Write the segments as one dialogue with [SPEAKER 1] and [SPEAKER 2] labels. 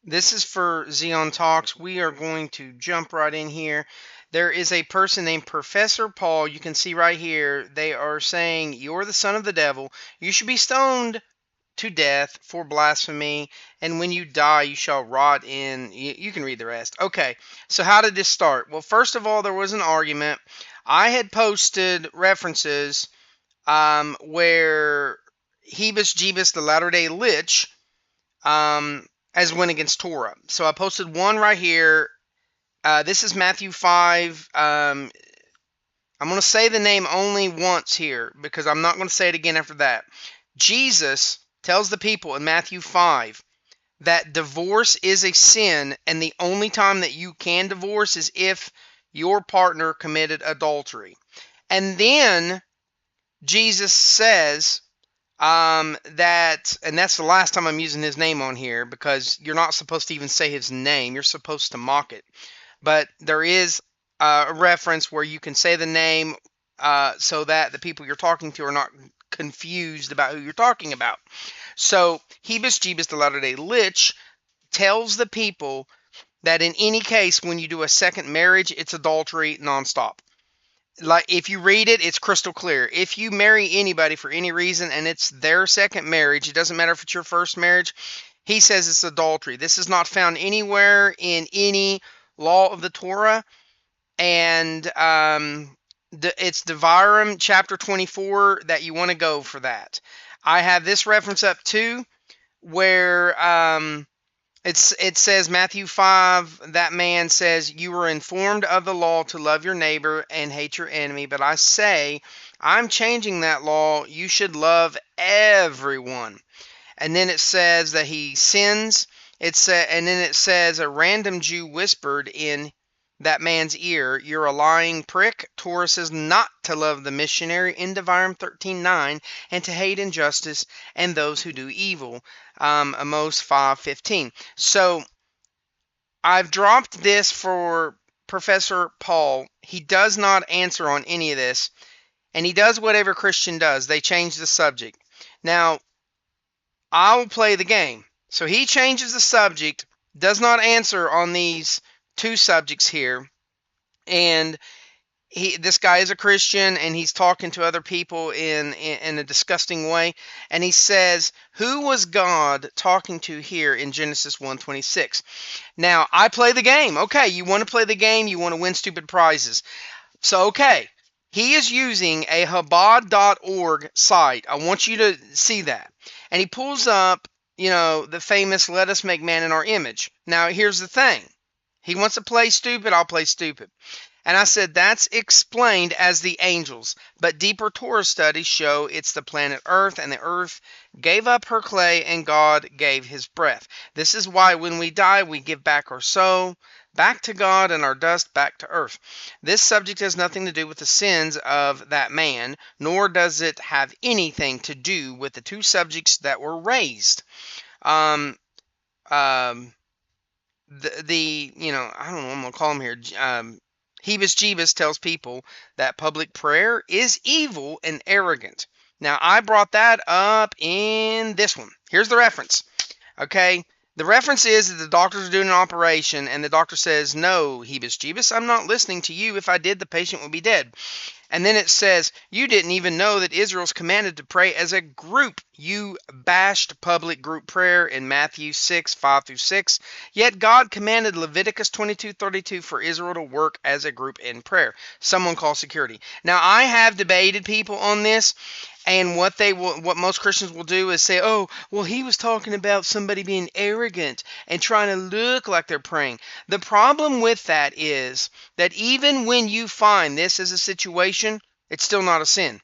[SPEAKER 1] This is for Tzion Talks. We are going to jump right in here. There is a person named Professor Paul. You can see right here. They are saying, "You're the son of the devil. You should be stoned to death for blasphemy. And when you die, you shall rot in." You can read the rest. Okay, so how did this start? Well, first of all, there was an argument. I had posted references where Hebus Jeebus, the Latter day Lich, as went against Torah. So I posted one right here. This is Matthew 5. I'm going to say the name only once here because I'm not going to say it again after that. Jesus tells the people in Matthew 5 that divorce is a sin, and the only time that you can divorce is if your partner committed adultery. And then Jesus says and that's the last time I'm using his name on here because you're not supposed to even say his name. You're supposed to mock it. But there is a reference where you can say the name so that the people you're talking to are not confused about who you're talking about. So Hebus Jeebus, the Latter day Lich, tells the people that in any case, when you do a second marriage, it's adultery nonstop. Like, if you read it, it's crystal clear. If you marry anybody for any reason and it's their second marriage, it doesn't matter if it's your first marriage, he says it's adultery. This is not found anywhere in any law of the Torah. And it's Devarim chapter 24 that you want to go for that. I have this reference up too, where it says Matthew 5, that man says, "You were informed of the law to love your neighbor and hate your enemy, but I say, I'm changing that law. You should love everyone." And then it says that he sins. And then it says a random Jew whispered in that man's ear, "You're a lying prick." Torah says not to love the missionary in Devarim 13:9 and to hate injustice and those who do evil. Amos 5:15. So I've dropped this for Professor Paul. He does not answer on any of this, and he does what every Christian does. They change the subject. Now, I'll play the game. So he changes the subject, does not answer on these two subjects here, and this guy is a Christian and he's talking to other people in a disgusting way, and he says, "Who was God talking to here in Genesis 1:26?" Now, I play the game. Okay, you want to play the game, you want to win stupid prizes. So, okay, he is using a Chabad.org site. I want you to see that. And he pulls up, the famous "Let us make man in our image." Now, here's the thing. He wants to play stupid, I'll play stupid. And I said that's explained as the angels, but deeper Torah studies show it's the planet Earth, and the Earth gave up her clay and God gave his breath. This is why when we die, we give back our soul back to God and our dust back to earth. This subject has nothing to do with the sins of that man, nor does it have anything to do with the two subjects that were raised. Um, um, I don't know what I'm going to call him here. Hebus Jeebus tells people that public prayer is evil and arrogant. Now, I brought that up in this one. Here's the reference. Okay, the reference is that the doctors are doing an operation, and the doctor says, "No, Hebus Jeebus, I'm not listening to you. If I did, the patient would be dead." And then it says, "You didn't even know that Israel's commanded to pray as a group. You bashed public group prayer in Matthew 6, 5 through 6. Yet God commanded Leviticus 22:32 for Israel to work as a group in prayer." Someone call security. Now, I have debated people on this, and what most Christians will do is say, "Oh, well, he was talking about somebody being arrogant and trying to look like they're praying." The problem with that is that even when you find this as a situation, it's still not a sin.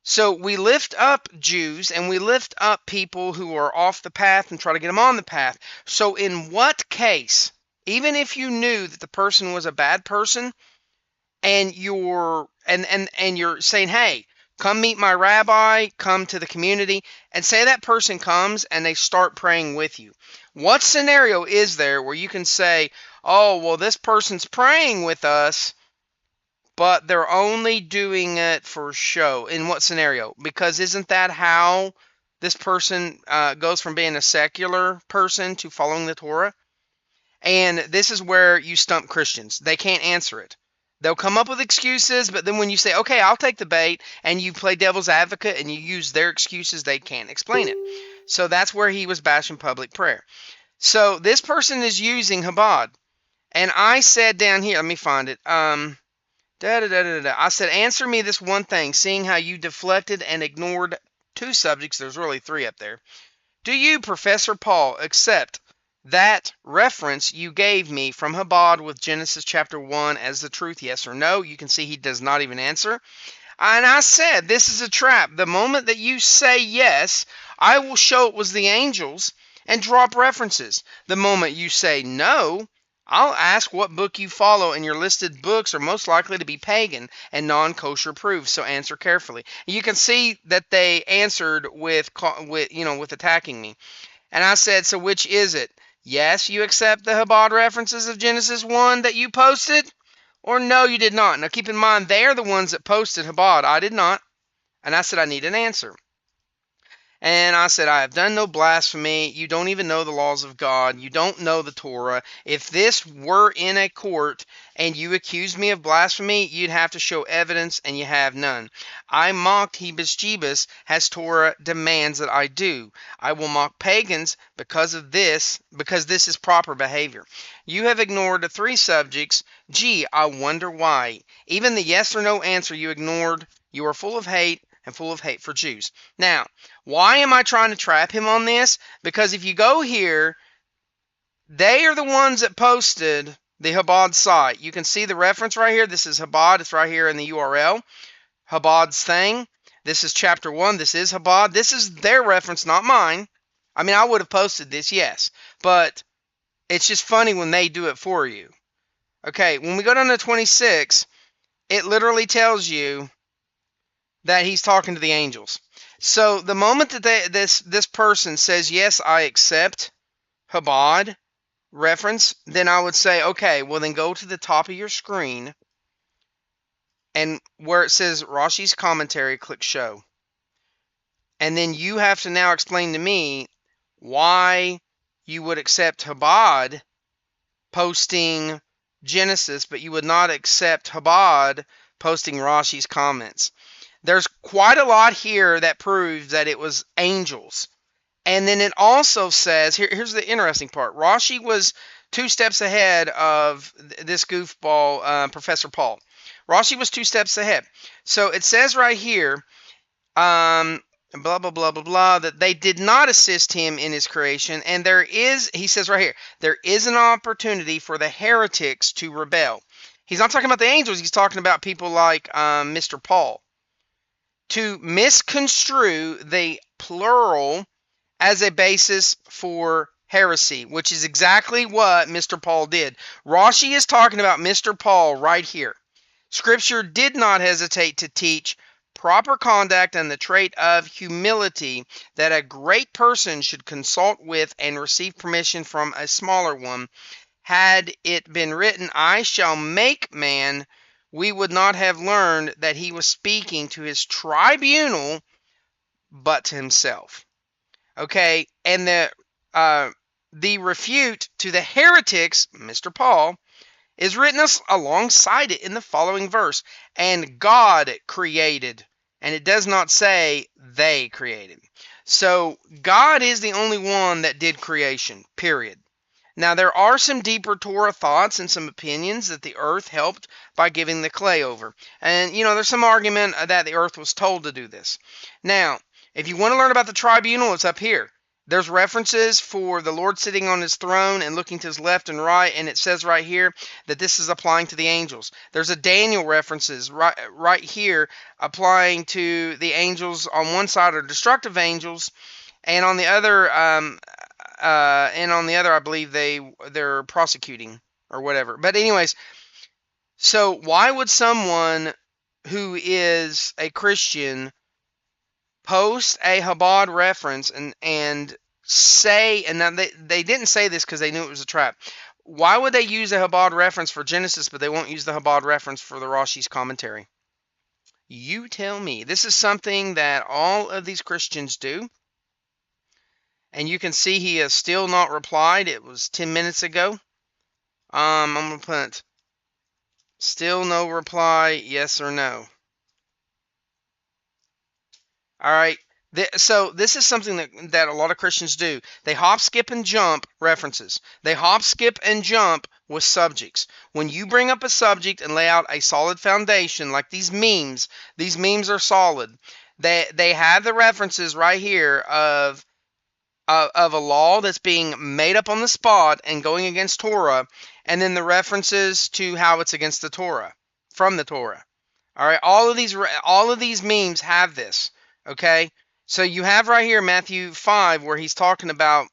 [SPEAKER 1] So we lift up Jews and we lift up people who are off the path and try to get them on the path. So in what case, even if you knew that the person was a bad person, and you're saying, "Hey, come meet my rabbi, come to the community," and say that person comes and they start praying with you, what scenario is there where you can say, "Oh, well, this person's praying with us, but they're only doing it for show"? In what scenario? Because isn't that how this person goes from being a secular person to following the Torah? And this is where you stump Christians. They can't answer it. They'll come up with excuses, but then when you say, okay, I'll take the bait, and you play devil's advocate and you use their excuses, they can't explain it. So that's where he was bashing public prayer. So this person is using Chabad. And I said down here, let me find it. I said, answer me this one thing, seeing how you deflected and ignored two subjects. There's really three up there. Do you, Professor Paul, accept that reference you gave me from Chabad with Genesis chapter 1 as the truth, yes or no? You can see he does not even answer. And I said, this is a trap. The moment that you say yes, I will show it was the angels and drop references. The moment you say no, I'll ask what book you follow, and your listed books are most likely to be pagan and non-kosher proof, so answer carefully. You can see that they answered with attacking me. And I said, so which is it? Yes, you accept the Chabad references of Genesis 1 that you posted? Or no, you did not. Now keep in mind, they are the ones that posted Chabad. I did not. And I said, I need an answer. And I said, I have done no blasphemy. You don't even know the laws of God. You don't know the Torah. If this were in a court and you accused me of blasphemy, you'd have to show evidence, and you have none. I mocked Hebus Jebus as Torah demands that I do. I will mock pagans because this is proper behavior. You have ignored the three subjects. Gee, I wonder why. Even the yes or no answer you ignored. You are full of hate, and full of hate for Jews. Now, why am I trying to trap him on this? Because if you go here, they are the ones that posted the Chabad site. You can see the reference right here. This is Chabad. It's right here in the URL. Chabad's thing. This is chapter 1. This is Chabad. This is their reference, not mine. I mean, I would have posted this, yes. But it's just funny when they do it for you. Okay, when we go down to 26, it literally tells you that he's talking to the angels. So the moment that this person says, yes, I accept Chabad reference, then I would say, okay, well then go to the top of your screen, and where it says Rashi's commentary, click show. And then you have to now explain to me why you would accept Chabad posting Genesis, but you would not accept Chabad posting Rashi's comments. There's quite a lot here that proves that it was angels. And then it also says, here's the interesting part. Rashi was 2 steps ahead of this goofball, Professor Paul. Rashi was 2 steps ahead. So it says right here, blah, blah, blah, blah, blah, that they did not assist him in his creation. And there is, he says right here, there is an opportunity for the heretics to rebel. He's not talking about the angels. He's talking about people like Mr. Paul. To misconstrue the plural as a basis for heresy, which is exactly what Mr. Paul did. Rashi is talking about Mr. Paul right here. Scripture did not hesitate to teach proper conduct and the trait of humility that a great person should consult with and receive permission from a smaller one. Had it been written, I shall make man, we would not have learned that he was speaking to his tribunal, but to himself. Okay, and the refute to the heretics, Mr. Paul, is written alongside it in the following verse. And God created, and it does not say they created. So God is the only one that did creation, period. Now, there are some deeper Torah thoughts and some opinions that the earth helped by giving the clay over. And, there's some argument that the earth was told to do this. Now, if you want to learn about the tribunal, it's up here. There's references for the Lord sitting on his throne and looking to his left and right, and it says right here that this is applying to the angels. There's a Daniel references right here applying to the angels. On one side are destructive angels, and on the other, I believe they're prosecuting or whatever. But anyways, so why would someone who is a Christian post a Chabad reference and say, and now they didn't say this because they knew it was a trap. Why would they use a Chabad reference for Genesis, but they won't use the Chabad reference for the Rashi's commentary? You tell me. This is something that all of these Christians do. And you can see he has still not replied. It was 10 minutes ago. I'm going to put still no reply, yes or no. All right. So this is something that a lot of Christians do. They hop, skip, and jump references. They hop, skip, and jump with subjects. When you bring up a subject and lay out a solid foundation, like these memes are solid. They have the references right here of a law that's being made up on the spot and going against Torah, and then the references to how it's against the Torah, from the Torah. All right, all of these memes have this. Okay, so you have right here Matthew 5 where he's talking about.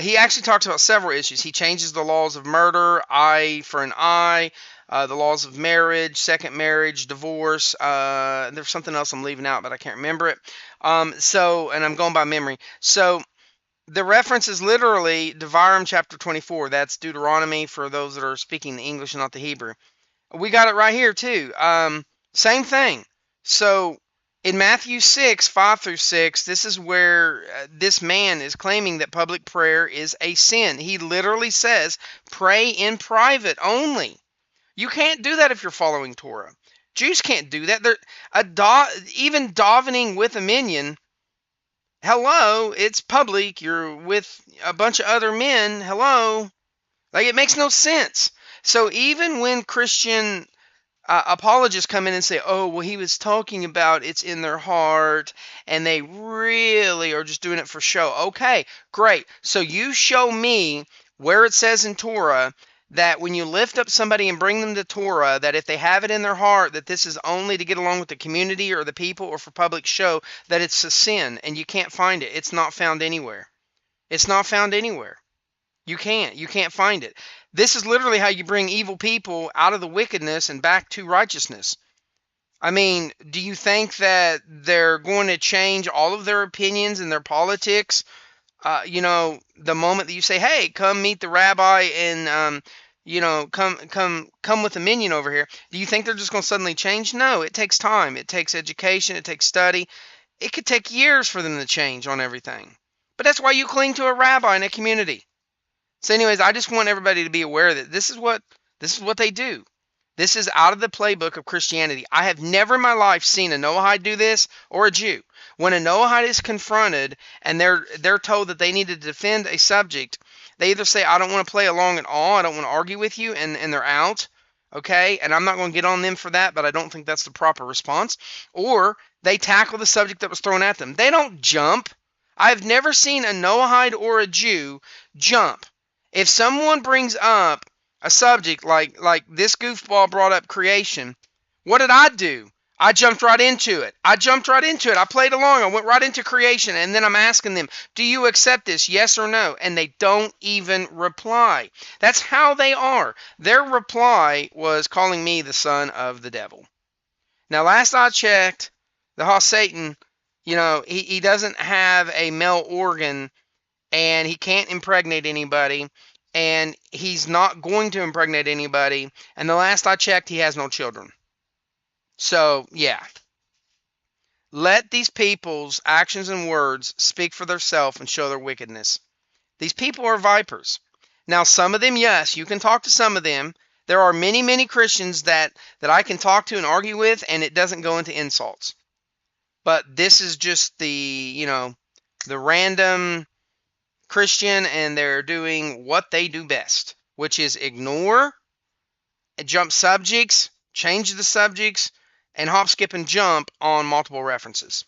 [SPEAKER 1] He actually talks about several issues. He changes the laws of murder, eye for an eye, the laws of marriage, second marriage, divorce. There's something else I'm leaving out, but I can't remember it. And I'm going by memory. So the reference is literally Devarim chapter 24. That's Deuteronomy for those that are speaking the English and not the Hebrew. We got it right here too. Same thing. So in Matthew 6, 5 through 6, this is where this man is claiming that public prayer is a sin. He literally says, pray in private only. You can't do that if you're following Torah. Jews can't do that. Even davening with a minyan, hello, it's public. You're with a bunch of other men. Hello. Like, it makes no sense. So even when Christian apologists come in and say, oh, well, he was talking about it's in their heart and they really are just doing it for show. Okay, great. So you show me where it says in Torah that when you lift up somebody and bring them to Torah, that if they have it in their heart that this is only to get along with the community or the people or for public show, that it's a sin, and you can't find it. It's not found anywhere. It's not found anywhere. You can't find it. This is literally how you bring evil people out of the wickedness and back to righteousness. I mean, do you think that they're going to change all of their opinions and their politics? The moment that you say, "Hey, come meet the rabbi and come with a minion over here," do you think they're just going to suddenly change? No, it takes time. It takes education. It takes study. It could take years for them to change on everything. But that's why you cling to a rabbi in a community. So anyways, I just want everybody to be aware that this is what they do. This is out of the playbook of Christianity. I have never in my life seen a Noahide do this, or a Jew. When a Noahide is confronted and they're told that they need to defend a subject, they either say, I don't want to play along at all, I don't want to argue with you, and they're out. Okay, and I'm not going to get on them for that, but I don't think that's the proper response. Or they tackle the subject that was thrown at them. They don't jump. I've never seen a Noahide or a Jew jump. If someone brings up a subject like this goofball brought up creation, what did I do? I jumped right into it. I played along. I went right into creation. And then I'm asking them, do you accept this? Yes or no? And they don't even reply. That's how they are. Their reply was calling me the son of the devil. Now, last I checked, the Satan, he doesn't have a male organ, and he can't impregnate anybody, and he's not going to impregnate anybody, and the last I checked, he has no children. So, yeah. Let these people's actions and words speak for themselves and show their wickedness. These people are vipers. Now, some of them, yes, you can talk to some of them. There are many, many Christians that I can talk to and argue with, and it doesn't go into insults. But this is just the random Christian, and they're doing what they do best, which is ignore, jump subjects, change the subjects, and hop, skip, and jump on multiple references.